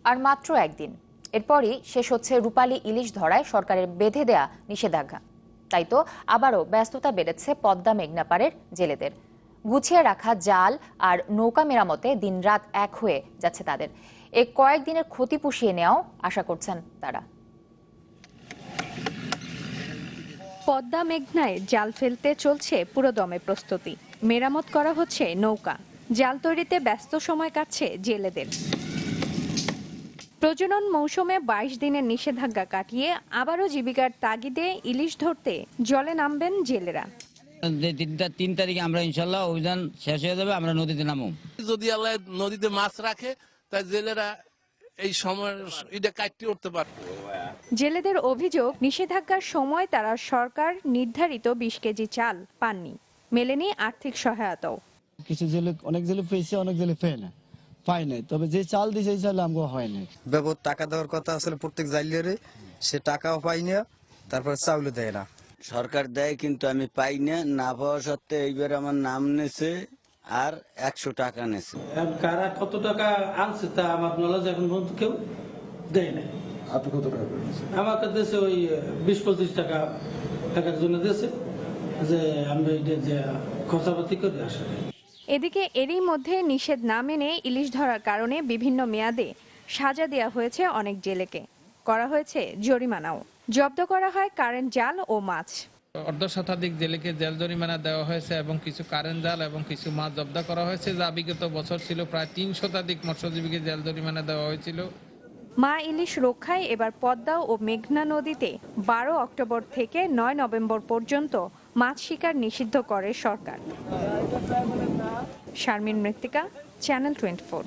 আর মাত্র একদিন, এরপরই শেষ হচ্ছে রূপালী ইলিশ ধরায় সরকারের বেঁধে দেয়া নিষেধাজ্ঞা। তাই তো আবারও ব্যস্ততা বেড়েছে পদ্মা মেঘনা পাড়ের জেলেদের। গুছিয়ে রাখা জাল আর নৌকা মেরামতে দিনরাত এক হয়ে যাচ্ছে তাদের। এই কয়েকদিনের ক্ষতি পুষিয়ে নেওয়াও আশা করছেন তারা। পদ্মা মেঘনায় জাল ফেলতে চলছে পুরোদমে প্রস্তুতি। মেরামত করা হচ্ছে নৌকা, জাল তৈরিতে ব্যস্ত সময় কাটছে জেলেদের। প্রজনন মৌসুমে 22 দিনের নিষেধাজ্ঞা কাটিয়ে আবারও জীবিকার তাগিদে ইলিশ ধরতে জলে নামবেন জেলেরা। 3 তারিখে আমরা ইনশাল্লাহ অভিযান শেষ হয়ে যাবে, আমরা নদীতে নামব। যদি আল্লাহ নদীতে মাছ রাখে তাই জেলেরা এই সময় এটা কাটতে উঠতে পারবে। জেলেদের অভিযোগ, নিষেধাজ্ঞার সময় তারা সরকার নির্ধারিত 20 কেজি চাল পাননি, মেলেনি আর্থিক সহায়তাও। কিছু জেলে, অনেক জেলে পেয়েছে, অনেক জেলে পায় নাই। তবে যে চাল দিয়েছে এই চাল আমগো হয় নাই। বাবদ টাকা দেওয়ার কথা আসলে প্রত্যেক জাইলেরে, সে টাকাও পাই না, তারপর চাউলও দেয় না। সরকার দেয় কিন্তু আমি পাই না, না পাওয়া সত্ত্বে এইবার আমার নাম নেছে আর 100 টাকা নেছে। কারা কত টাকা আনছে তা আমার নলেজ এখন পর্যন্ত কেউ দেয় নাই। আপনি কত টাকা পেয়েছেন? আমাকে দেশে ওই 20-25 টাকা টাকার জন্য দেশে যে আমরা যে খরচাপাতি করে আসলে। এদিকে এরই মধ্যে নিষেধ না মেনে ইলিশ ধরার কারণে বিভিন্ন মেয়াদে সাজা দেওয়া হয়েছে অনেক জেলেকে, করা হয়েছে জরিমানাও। জব্দ করা হয় কারেন্ট জাল ও মাছ। অর্ধশতাধিক জেলেকে জেল জরিমানা দেওয়া হয়েছে এবং কিছু কারেন্ট জাল এবং কিছু মাছ জব্দ করা হয়েছে, যা বিগত বছর ছিল প্রায় 3 শতাধিক মৎস্যজীবীকে জেল জরিমানা দেওয়া হয়েছিল। মা ইলিশ রক্ষায় এবার পদ্মা ও মেঘনা নদীতে 12 অক্টোবর থেকে 9 নভেম্বর পর্যন্ত মাছ শিকার নিষিদ্ধ করে সরকার। শারমিন মৃত্তিকা, চ্যানেল 24।